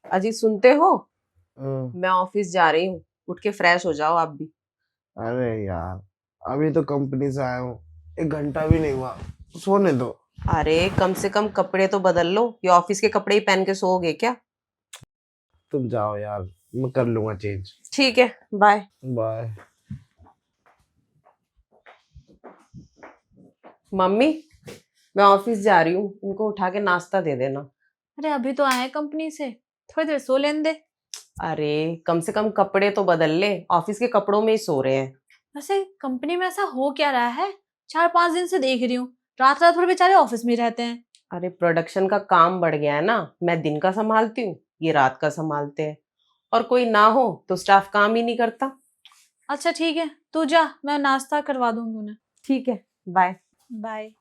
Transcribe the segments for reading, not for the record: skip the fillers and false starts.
अजी सुनते हो? हम्म। मैं ऑफिस जा रही हूँ। उठ के फ्रेश हो जाओ आप भी। अरे यार, अभी तो कंपनी से आया हूँ, 1 घंटा भी नहीं हुआ, सोने दो। अरे कम से कम कपड़े तो बदल लो। ये ऑफिस के कपड़े ही पहन के सोओगे क्या? तुम जाओ यार, मैं कर लूंगा चेंज। ठीक है, बाय। बाय। मम्मी, मैं ऑफिस जा रही हूँ, इनको उठा के नाश्ता दे देना। अरे अभी तो आए कंपनी से, थोड़ी देर सो लेने दे। अरे कम से कम कपड़े तो बदल ले, ऑफिस के कपड़ों में ही सो रहे हैं। वैसे कंपनी में ऐसा हो क्या रहा है? 4-5 दिन से देख रही हूँ, रात रात भर बेचारे ऑफिस में ही रहते हैं। अरे प्रोडक्शन का काम बढ़ गया है ना। मैं दिन का संभालती हूँ, ये रात का संभालते हैं। और कोई ना हो तो स्टाफ काम ही नहीं करता। अच्छा ठीक है, तू जा, मैं नाश्ता करवा दूंगी उन्हें। ठीक है, बाय। बाय।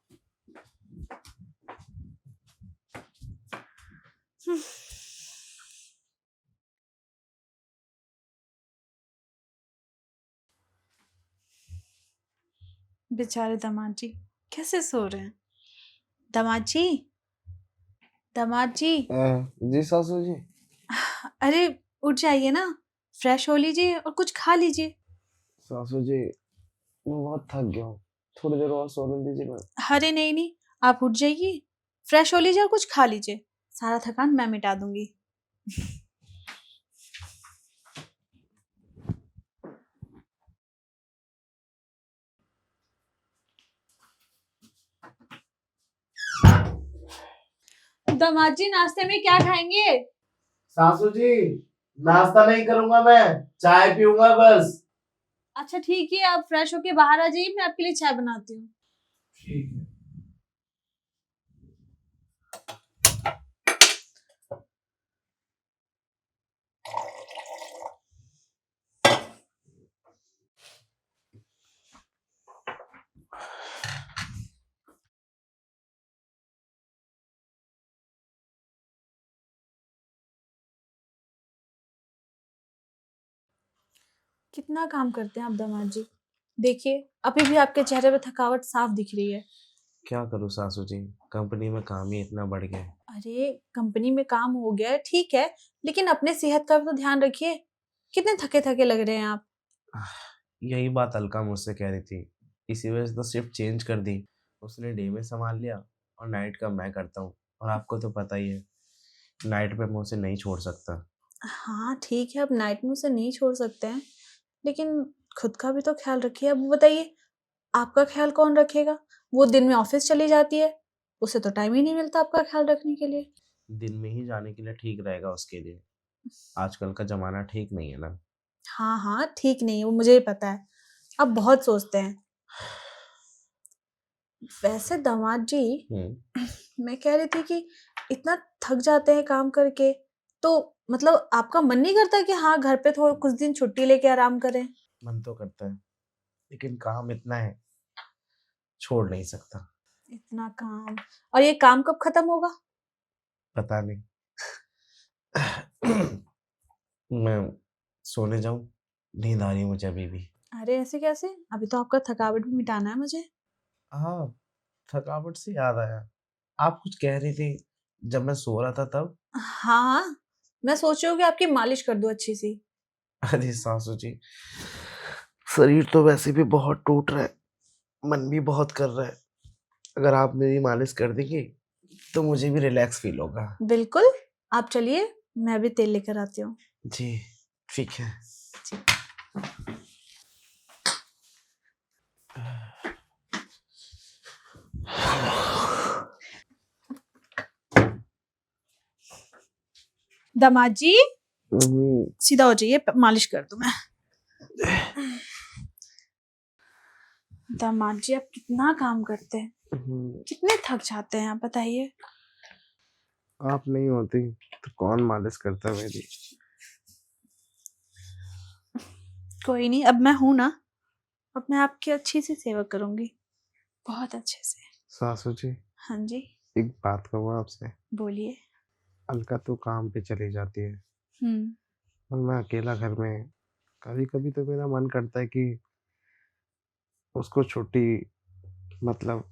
बेचारे दामाद जी कैसे सो रहे हैं। दामाद जी, दामाद जी। जी सासू जी। अरे उठ जाइए ना, फ्रेश हो लीजिए और कुछ खा लीजिए। सासू जी, मैं बहुत थक गया हूँ, थोड़ी देर और सोने दीजिए मैं। अरे नहीं नहीं, आप उठ जाइए, फ्रेश हो लीजिए और कुछ खा लीजिए। सारा थकान मैं मिटा दूंगी। दामाद जी नाश्ते में क्या खाएंगे? सासू जी, नाश्ता नहीं करूंगा, मैं चाय पीऊंगा बस। अच्छा ठीक है, आप फ्रेश होके बाहर आ जाइए, मैं आपके लिए चाय बनाती हूँ। ठीक है। कितना काम करते हैं आप दामाद जी। देखिए अभी भी आपके चेहरे पे थकावट साफ दिख रही है। क्या करूँ सासू जी, कंपनी में काम ही इतना बढ़ गया है। अरे कंपनी में काम हो गया है ठीक है, लेकिन अपने सेहत का भी तो ध्यान रखिए। कितने थके थके लग रहे हैं आप। यही बात अलका मुझसे कह रही थी, इसी वजह से तो शिफ्ट चेंज कर दी। उसने डे में संभाल लिया और नाइट का मैं करता हूँ, और आपको तो पता ही है, नाइट पे मैं उसे नहीं छोड़ सकता। हाँ ठीक है, अब नाइट में उसे नहीं छोड़ सकते हैं, लेकिन खुद का भी तो ख्याल रखिए। अब बताइए आपका ख्याल कौन रखेगा? वो दिन में ऑफिस चली जाती है, उसे तो टाइम ही नहीं मिलता आपका ख्याल रखने के लिए। दिन में ही जाने के लिए ठीक रहेगा उसके लिए, आजकल का ज़माना ठीक नहीं है ना। हाँ हाँ ठीक नहीं है, वो मुझे ही पता है, आप बहुत सोचते हैं। वैसे दामाद जी, मैं कह रही थी कि इतना थक जाते हैं काम करके, तो मतलब आपका मन नहीं करता कि हाँ घर पे थोड़ा कुछ दिन छुट्टी लेके आराम करें? मन तो करता है, लेकिन काम इतना है, छोड़ नहीं सकता। इतना काम, और ये काम कब खत्म होगा? पता नहीं। मैं सोने जाऊं, नींद आ रही है मुझे अभी भी। अरे ऐसे कैसे, अभी तो आपका थकावट भी मिटाना है मुझे। हाँ, थकावट से याद आया, आप कुछ कह रही थी जब मैं सो रहा था तब। हाँ, मैं सोच रही हूँ कि आपकी मालिश कर दूं अच्छी सी। अरे सासू जी, शरीर तो वैसे भी बहुत टूट रहा है, मन भी बहुत कर रहा है। अगर आप मेरी मालिश कर देंगी तो मुझे भी रिलैक्स फील होगा। बिल्कुल, आप चलिए, मैं भी तेल लेकर आती हूँ। जी, ठीक है। दामाद जी हम्म। सीधा हो जाइए, मालिश कर दूं मैं। दामाद जी आप कितना काम करते हैं, कितने थक जाते हैं आप बताइए। आप नहीं होती तो कौन मालिश करता मेरी। कोई नहीं, अब मैं हूं ना, अब मैं आपकी अच्छी सी सेवा करूंगी, बहुत अच्छे से। सासू जी, हाँ जी, एक बात कहूँ आपसे। बोलिए। अलका तो काम पे चली जाती है हम्म। और मैं अकेला घर में, कभी कभी तो मेरा मन करता है कि उसको छुट्टी, मतलब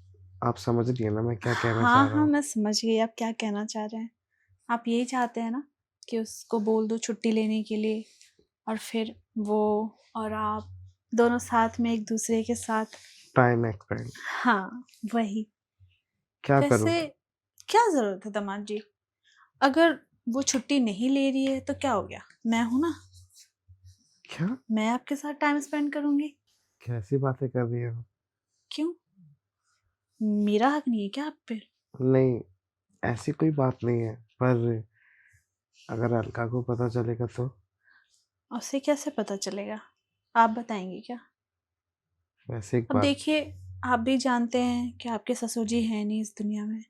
आप समझ रही है ना मैं क्या कहना हाँ चाह रहा हाँ हूँ। मैं समझ गई आप क्या कहना चाह रहे हैं। आप यही चाहते हैं ना कि उसको बोल दो छुट्टी लेने के लिए, और फिर वो और आप दोनों साथ में एक दूसरे के साथ। टाइम एक्सपेंड हाँ, वही। क्या करूं? वैसे क्या ज़रूरत है दामाद जी? अगर वो छुट्टी नहीं ले रही है तो क्या हो गया, मैं हूं ना, क्या मैं आपके साथ टाइम स्पेंड करूंगी। कैसी बातें कर रही हो? क्यों, मेरा हक नहीं है क्या आप पे? नहीं, ऐसी कोई बात नहीं है, पर अगर अलका को पता चलेगा तो? उसे कैसे पता चलेगा, आप बताएंगे क्या? वैसे एक अब बात, देखिए, आप भी जानते हैं कि आपके ससुर जी हैं नहीं इस दुनिया में,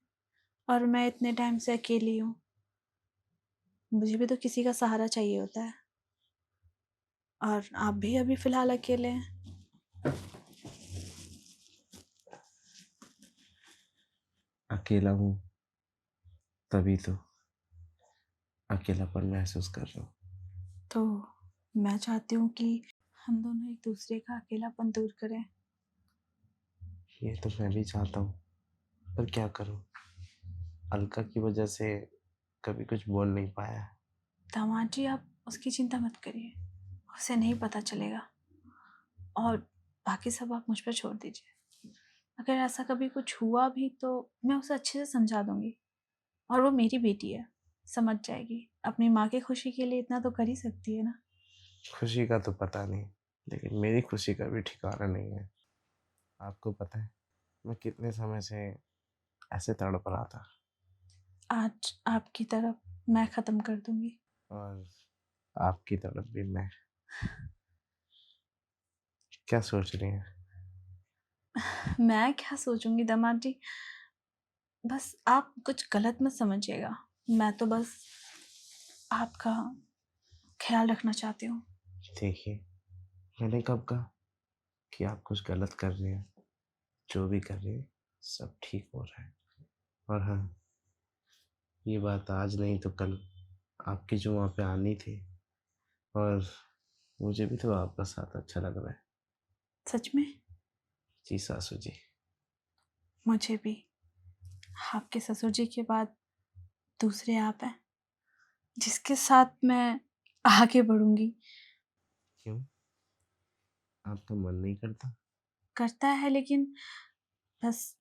और मैं इतने टाइम से अकेली हूँ। मुझे भी तो किसी का सहारा चाहिए होता है, और आप भी अभी फिलहाल अकेले हैं। अकेला हूँ तभी तो अकेलापन महसूस कर रहा हूँ। तो मैं चाहती हूँ कि हम दोनों एक दूसरे का अकेलापन दूर करें। ये तो मैं भी चाहता हूँ, पर क्या करूँ, अलका की वजह से कभी कुछ बोल नहीं पाया। दामाद जी, आप उसकी चिंता मत करिए, उसे नहीं पता चलेगा, और बाकी सब आप मुझ पर छोड़ दीजिए। अगर ऐसा कभी कुछ हुआ भी तो मैं उसे अच्छे से समझा दूंगी, और वो मेरी बेटी है, समझ जाएगी। अपनी माँ की खुशी के लिए इतना तो कर ही सकती है ना। खुशी का तो पता नहीं, लेकिन मेरी खुशी का भी ठिकाना नहीं है। आपको पता है मैं कितने समय से ऐसे तड़प रहा था, आज आपकी तरफ मैं ख़त्म कर दूंगी। और आपकी तरफ भी मैं। क्या सोच रही हैं? मैं क्या सोचूंगी दामाद जी, बस आप कुछ गलत मत समझिएगा। मैं तो बस आपका ख्याल रखना चाहती हूँ। देखिए, मैंने कब कहा कि आप कुछ गलत कर रहे हैं? जो भी कर रहे हैं सब ठीक हो रहा है। और हाँ, ये बात आज नहीं तो कल आपकी जो वहाँ पे आनी थी, और मुझे भी तो आपका साथ अच्छा लग रहा है। सच में जी सासू जी। मुझे भी। आपके ससुर जी के बाद दूसरे आप हैं जिसके साथ मैं आगे बढ़ूंगी। क्यों, आपका मन नहीं करता? करता है, लेकिन बस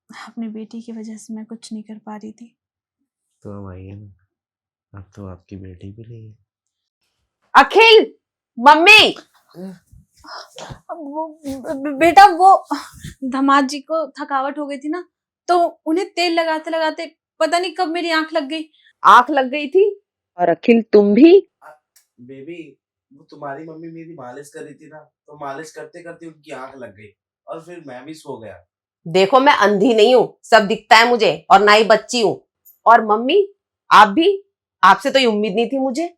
अपनी बेटी की वजह से मैं कुछ नहीं कर पा रही थी। तो अब आइए ना, अब तो आपकी बेटी भी नहीं है। अखिल, मम्मी। बेटा, वो दामाद जी को थकावट हो गई थी ना, तो उन्हें तेल लगाते लगाते पता नहीं कब मेरी आंख लग गई। आंख लग गई थी? और अखिल तुम भी? बेबी, वो तुम्हारी मम्मी मेरी मालिश कर रही थी ना, तो मालिश करते करते उनकी आंख लग गई, और फिर मैं भी सो गया। देखो, मैं अंधी नहीं हूँ, सब दिखता है मुझे, और ना ही बच्ची हूँ। और मम्मी, आप भी? आपसे तो ये उम्मीद नहीं थी मुझे।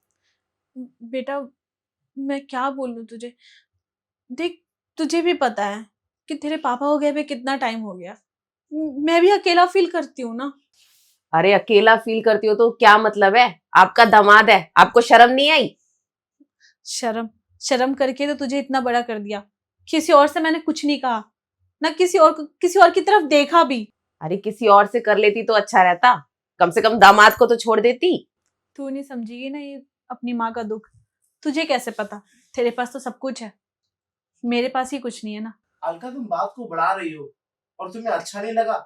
बेटा, मैं क्या बोलूं तुझे। देख, तुझे भी पता है कि तेरे पापा को गए हुए कितना टाइम हो गया। मैं भी अकेला फील करती हूँ ना। अरे, अकेला फील करती हो तो क्या मतलब है? आपका दामाद है, आपको शर्म नहीं आई? शर्म शर्म करके तो तुझे इतना बड़ा कर दिया। किसी और से मैंने कुछ नहीं कहा, ना किसी और की तरफ देखा भी। अरे, किसी और से कर लेती तो अच्छा रहता, कम से कम दामाद को तो छोड़ देती। तू नहीं समझेगी ना ये अपनी माँ का दुख। तुझे कैसे पता, तेरे पास तो सब कुछ है, मेरे पास ही कुछ नहीं है ना। अलका, तुम बात को बढ़ा रही हो, और तुम्हें अच्छा नहीं लगा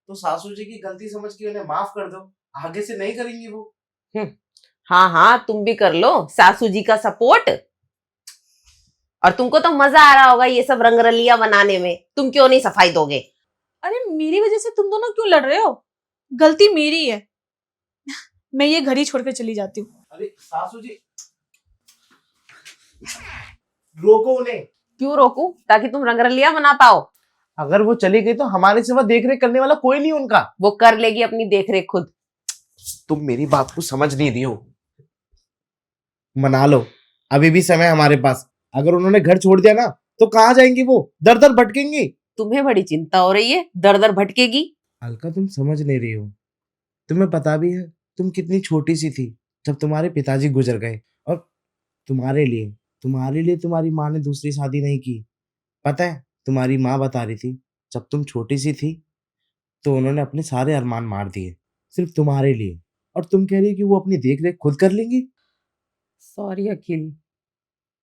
तो सासू जी की गलती समझ के उन्हें माफ कर दो। आगे से नहीं करेंगी वो। हम्म, हाँ हाँ, तुम भी कर लो सासू जी का सपोर्ट। और तुमको तो मजा आ रहा होगा ये सब रंगरलिया बनाने में, तुम क्यों नहीं सफाई दोगे? अरे, मेरी वजह से तुम दोनों क्यों लड़ रहे हो? गलती मेरी है। मैं ये घर ही छोड़ के चली जाती हूँ। अरे सासू जी, रोको उन्हें। क्यों रोकूं? ताकि तुम रंगरलिया बना पाओ। अगर वो चली गई तो हमारे सिवा देख रेख करने वाला कोई नहीं उनका। वो कर लेगी अपनी देखरेख खुद। तुम मेरी बात को समझ नहीं रही हो। मना लो, अभी भी समय है हमारे पास। अगर उन्होंने घर छोड़ दिया ना, तो कहाँ जाएंगी वो? दर दर भटकेंगी। तुम्हें बड़ी चिंता हो रही है, दर दर भटकेगी। अलका, तुम समझ नहीं रही हो। तुम्हें पता भी है तुम कितनी छोटी सी थी जब तुम्हारे पिताजी गुजर गए, और तुम्हारे लिए तुम्हारी माँ ने दूसरी शादी नहीं की। पता है, तुम्हारी माँ बता रही थी जब तुम छोटी सी थी तो उन्होंने अपने सारे अरमान मार दिए सिर्फ तुम्हारे लिए, और तुम कह रही हो कि वो अपनी देख रेख खुद कर लेंगी। सॉरी अखिल,